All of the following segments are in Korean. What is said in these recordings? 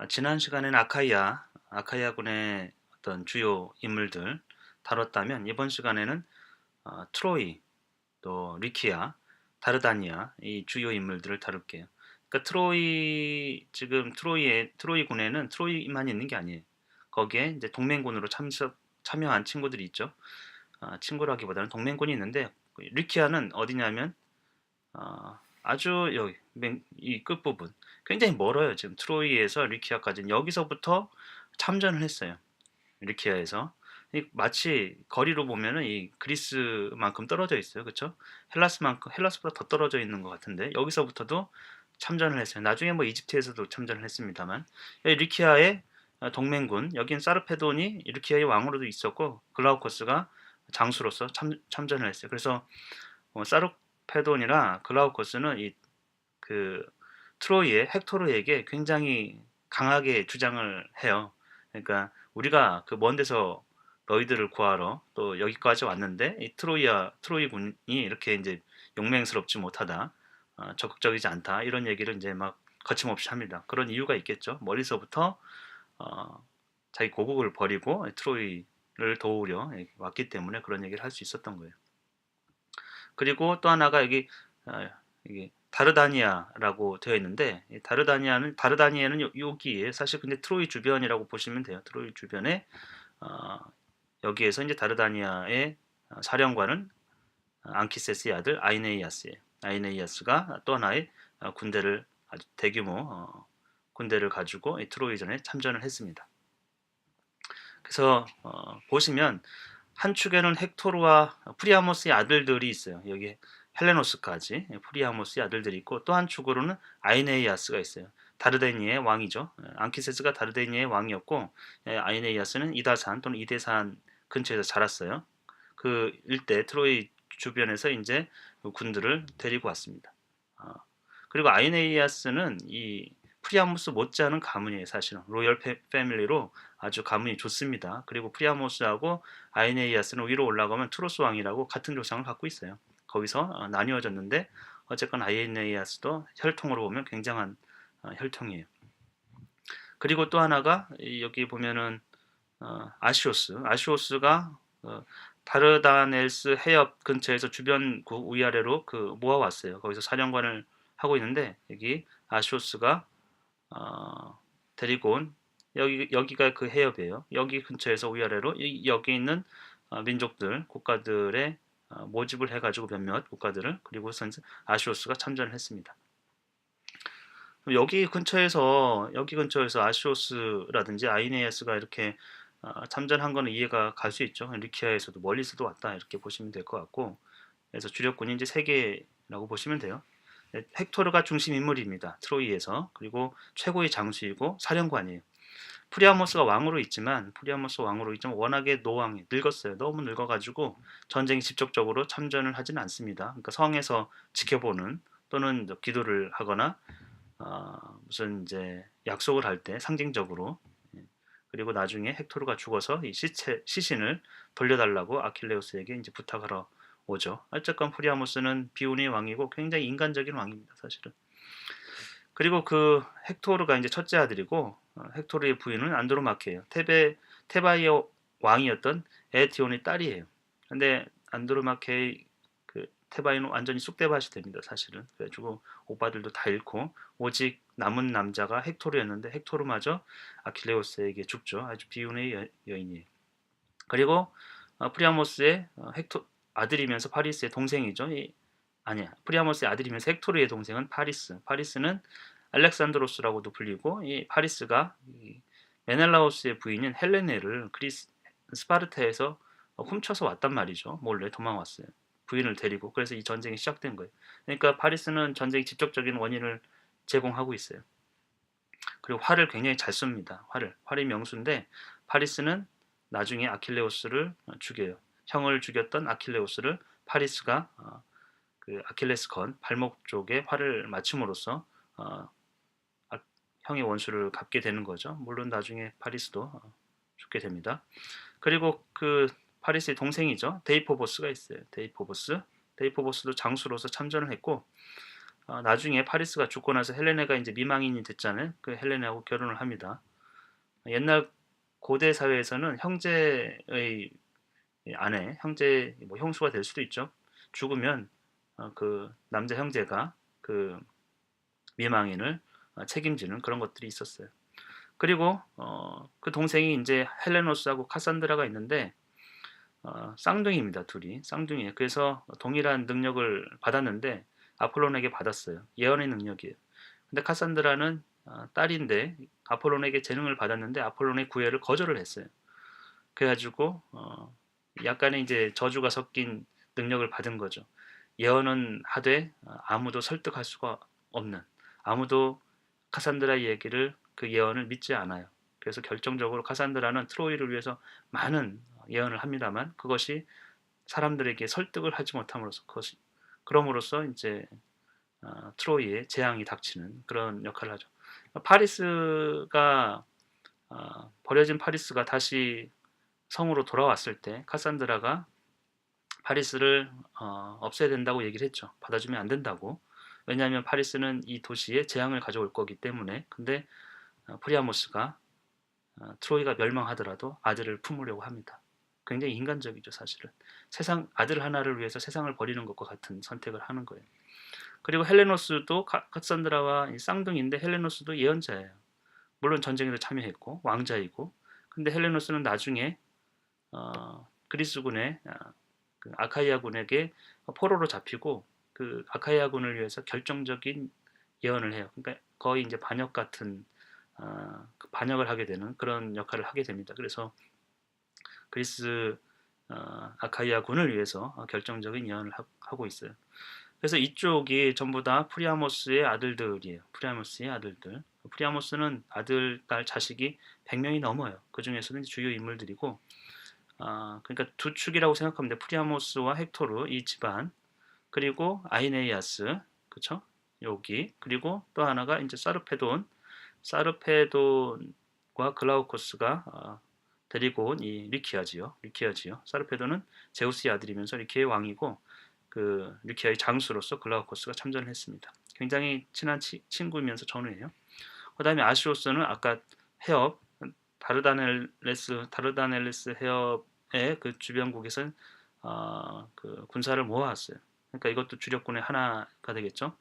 지난 시간에는 아카이아군의 어떤 주요 인물들 다뤘다면 이번 시간에는 트로이, 또 리키아, 다르다니아 이 주요 인물들을 다룰게요. 그러니까 트로이 군에는 트로이만 있는 게 아니에요. 거기에 이제 동맹군으로 참여한 친구들이 있죠. 친구라기보다는 동맹군이 있는데 리키아는 어디냐면 아주 여기 이 끝부분 굉장히 멀어요. 지금 트로이에서 리키아까지는 여기서부터 참전을 했어요. 리키아에서 마치 거리로 보면은 이 그리스만큼 떨어져 있어요. 그렇죠? 헬라스보다 더 떨어져 있는 것 같은데 여기서부터도 참전을 했어요. 나중에 뭐 이집트에서도 참전을 했습니다만 리키아의 동맹군 여긴 사르페돈이 리키아의 왕으로도 있었고 글라우코스가 장수로서 참전을 했어요. 그래서 사르페돈이나 글라우코스는 그 트로이의 헥토르에게 굉장히 강하게 주장을 해요. 그러니까 우리가 그 먼 데서 너희들을 구하러 또 여기까지 왔는데 이 트로이 군이 이렇게 이제 용맹스럽지 못하다, 적극적이지 않다 이런 얘기를 이제 막 거침없이 합니다. 그런 이유가 있겠죠. 멀리서부터 어, 자기 고국을 버리고 트로이를 도우려 왔기 때문에 그런 얘기를 할 수 있었던 거예요. 그리고 또 하나가 이게 다르다니아라고 되어 있는데 다르다니아는 여기에 사실 근데 트로이 주변이라고 보시면 돼요. 트로이 주변에 어, 여기에서 이제 다르다니아의 사령관은 앙키세스의 아들 아이네이아스예요. 아이네이아스가 또 하나의 군대를 아주 대규모 군대를 가지고 이 트로이전에 참전을 했습니다. 그래서 보시면 한 축에는 헥토르와 프리아모스의 아들들이 있어요. 여기 헬레노스까지 프리아모스의 아들들이 있고 또 한 축으로는 아이네이아스가 있어요. 다르데니의 왕이죠. 앙키세스가 다르데니의 왕이었고 아이네이아스는 이다산 또는 이대산 근처에서 자랐어요. 그 일대 트로이 주변에서 이제 군들을 데리고 왔습니다. 어, 그리고 아이네이아스는 이 프리아모스 못지않은 가문이에요. 사실은 로열 패밀리로 아주 가문이 좋습니다. 그리고 프리아모스하고 아이네이아스는 위로 올라가면 트로스 왕이라고 같은 조상을 갖고 있어요. 거기서 나뉘어졌는데 어쨌건 아이네이아스도 혈통으로 보면 굉장한 혈통이에요. 그리고 또 하나가 여기 보면은 아시오스가 다르다넬스 해협 근처에서 주변 위아래로 모아왔어요. 거기서 사령관을 하고 있는데 여기 아시오스가 데리고 온 여기가 그 해협이에요. 여기 근처에서 위아래로 여기 있는 민족들 국가들의 모집을 해가지고 몇몇 국가들을 그리고선 아시오스가 참전을 했습니다. 여기 근처에서 아시오스라든지 아이네아스가 이렇게 참전한 거는 이해가 갈 수 있죠. 리키아에서도 멀리서도 왔다 이렇게 보시면 될 것 같고 그래서 주력군이 이제 세 개라고 보시면 돼요. 헥토르가 중심 인물입니다. 트로이에서 그리고 최고의 장수이고 사령관이에요. 프리아모스 왕으로 있지만 워낙에 노왕이 늙었어요. 너무 늙어가지고 전쟁에 직접적으로 참전을 하지는 않습니다. 그러니까 성에서 지켜보는 또는 기도를 하거나 무슨 이제 약속을 할 때 상징적으로 그리고 나중에 헥토르가 죽어서 이 시신을 돌려달라고 아킬레우스에게 이제 부탁하러 오죠. 어쨌건 프리아모스는 비운의 왕이고 굉장히 인간적인 왕입니다, 사실은. 그리고 그 헥토르가 이제 첫째 아들이고 헥토르의 부인은 안드로마케예요. 테바이의 왕이었던 에티온의 딸이에요. 근데 안드로마케의 그 테바이는 완전히 쑥대밭이 됩니다, 사실은. 그래가지고 오빠들도 다 잃고 오직 남은 남자가 헥토르였는데 헥토르마저 아킬레우스에게 죽죠. 아주 비운의 여인이에요. 그리고 프리아모스의 아들이면서 파리스의 동생이죠. 아니야. 프리아모스의 아들이면서 헥토르의 동생은 파리스. 파리스는 알렉산드로스라고도 불리고 이 파리스가 메넬라오스의 부인인 헬레네를 스파르타에서 훔쳐서 왔단 말이죠. 몰래 도망왔어요. 부인을 데리고. 그래서 이 전쟁이 시작된 거예요. 그러니까 파리스는 전쟁의 직접적인 원인을 제공하고 있어요. 그리고 활을 굉장히 잘 씁니다. 활이 명수인데 파리스는 나중에 아킬레우스를 죽여요. 형을 죽였던 아킬레우스를 파리스가 그 아킬레스건 발목 쪽에 활을 맞춤으로써 형의 원수를 갚게 되는 거죠. 물론 나중에 파리스도 죽게 됩니다. 그리고 그 파리스의 동생이죠. 데이포보스가 있어요. 데이포보스도 장수로서 참전을 했고 나중에 파리스가 죽고 나서 헬레네가 이제 미망인이 됐잖아요. 그 헬레네하고 결혼을 합니다. 옛날 고대 사회에서는 형제의 아내, 형제 뭐 형수가 될 수도 있죠. 죽으면 그 남자 형제가 그 미망인을 책임지는 그런 것들이 있었어요. 그리고 그 동생이 이제 헬레노스하고 카산드라가 있는데 쌍둥이입니다. 둘이 쌍둥이에요. 그래서 동일한 능력을 받았는데 아폴론에게 받았어요. 예언의 능력이에요. 근데 카산드라는 딸인데 아폴론에게 재능을 받았는데 아폴론의 구애를 거절을 했어요. 그래가지고 약간의 이제 저주가 섞인 능력을 받은 거죠. 예언은 하되 아무도 설득할 수가 없는, 아무도 카산드라의 얘기를 그 예언을 믿지 않아요. 그래서 결정적으로 카산드라는 트로이를 위해서 많은 예언을 합니다만 그것이 사람들에게 설득을 하지 못함으로써 그것이 그럼으로써 이제 트로이에 재앙이 닥치는 그런 역할을 하죠. 파리스가 버려진 파리스가 다시 성으로 돌아왔을 때 카산드라가 파리스를 없애야 된다고 얘기를 했죠. 받아주면 안 된다고. 왜냐하면 파리스는 이 도시에 재앙을 가져올 거기 때문에. 근데 프리아모스가 트로이가 멸망하더라도 아들을 품으려고 합니다. 굉장히 인간적이죠, 사실은. 세상 아들 하나를 위해서 세상을 버리는 것과 같은 선택을 하는 거예요. 그리고 헬레노스도 카산드라와 쌍둥이인데 헬레노스도 예언자예요. 물론 전쟁에도 참여했고 왕자이고. 근데 헬레노스는 나중에 그리스군의 그 아카이아군에게 포로로 잡히고 그 아카이아군을 위해서 결정적인 예언을 해요. 그러니까 거의 이제 반역 같은 그 반역을 하게 되는 그런 역할을 하게 됩니다. 그래서 그리스 아카이아군을 위해서 결정적인 예언을 하고 있어요. 그래서 이쪽이 전부 다 프리아모스의 아들들이에요. 프리아모스의 아들들. 프리아모스는 아들, 딸, 자식이 100명이 넘어요. 그 중에서는 주요 인물들이고 그러니까 두 축이라고 생각하면 돼. 프리아모스와 헥토르 이 집안 그리고 아이네이아스 그쵸? 여기 그리고 또 하나가 이제 사르페돈과 글라우코스가 데리고 온 이 리키아지요. 사르페돈은 제우스의 아들이면서 리키아의 왕이고 그 리키아의 장수로서 글라우코스가 참전을 했습니다. 굉장히 친한 친구이면서 전우예요. 그다음에 아시오스는 아까 해협 다르다넬레스 해협의 그 주변국에서 그 군사를 모아왔어요. 그러니까 이것도 주력군의 하나가 되겠죠.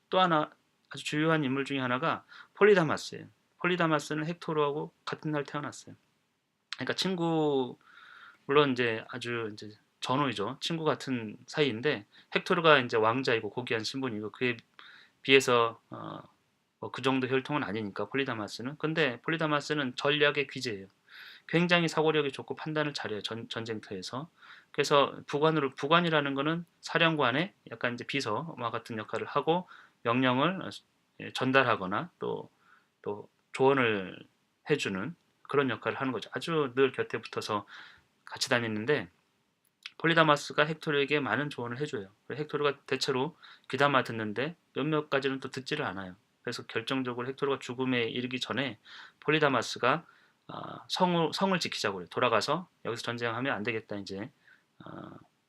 또 하나 아주 주요한 인물 중에 하나가 폴리다마스예요. 폴리다마스는 헥토르하고 같은 날 태어났어요. 그러니까 친구 물론 이제 아주 이제 전우이죠. 친구 같은 사이인데 헥토르가 이제 왕자이고 고귀한 신분이고 그에 비해서 뭐그 정도 혈통은 아니니까 폴리다마스는. 근데 폴리다마스는 전략의 귀재예요. 굉장히 사고력이 좋고 판단을 잘해요. 전쟁터에서. 그래서 부관이라는 거는 사령관의 약간 이제 비서와 같은 역할을 하고 명령을 전달하거나 또 조언을 해주는 그런 역할을 하는 거죠. 아주 늘 곁에 붙어서 같이 다니는데 폴리다마스가 헥토르에게 많은 조언을 해줘요. 헥토르가 대체로 귀담아 듣는데 몇몇 가지는 또 듣지를 않아요. 그래서 결정적으로 헥토르가 죽음에 이르기 전에 폴리다마스가 성을 지키자고 해요. 돌아가서 여기서 전쟁하면 안 되겠다 이제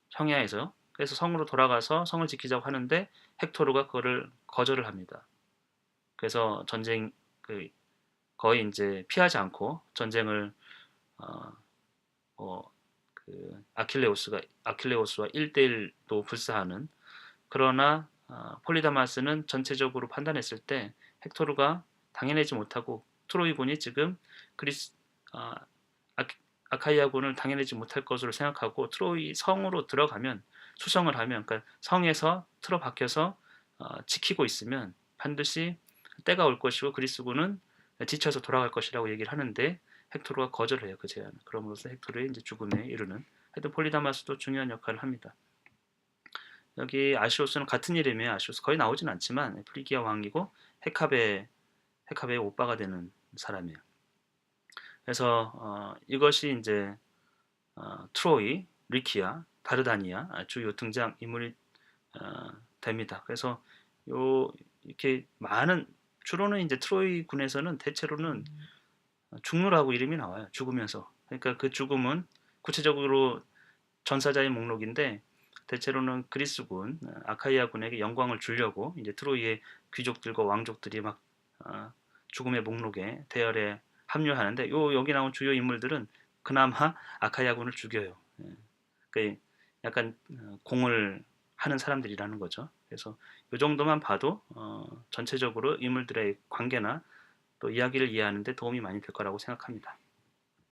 청야에서. 그래서 성으로 돌아가서 성을 지키자고 하는데 헥토르가 그거를 거절을 합니다. 그래서 전쟁 거의 이제 피하지 않고 전쟁을 그 아킬레오스와 1대1도 불사하는. 그러나 폴리다마스는 전체적으로 판단했을 때 헥토르가 당해내지 못하고 트로이군이 지금 그리스 아, 아카이아군을 당해내지 못할 것으로 생각하고 트로이 성으로 들어가면 수성을 하면 그러니까 성에서 틀어박혀서 지키고 있으면 반드시 때가 올 것이고 그리스군은 지쳐서 돌아갈 것이라고 얘기를 하는데 헥토르가 거절을 해요. 그 제안을. 그럼으로써 헥토르의 이제 죽음에 이르는. 하여튼 폴리다마스도 중요한 역할을 합니다. 여기 아시오스는 같은 이름이에요. 아시오스 거의 나오진 않지만 프리기아 왕이고 헤카베의 오빠가 되는 사람이에요. 그래서 이것이 이제 트로이, 리키아, 다르다니아 주요 등장 인물이 됩니다. 그래서 이렇게 많은 주로는 이제 트로이 군에서는 대체로는 죽노라고 이름이 나와요. 죽으면서. 그러니까 그 죽음은 구체적으로 전사자의 목록인데 대체로는 그리스군, 아카이아군에게 영광을 주려고 이제 트로이의 귀족들과 왕족들이 막 죽음의 목록에 대열에 합류하는데 여기 나온 주요 인물들은 그나마 아카이아군을 죽여요. 예. 그 약간 공을 하는 사람들이라는 거죠. 그래서 이 정도만 봐도 전체적으로 인물들의 관계나 또 이야기를 이해하는 데 도움이 많이 될 거라고 생각합니다.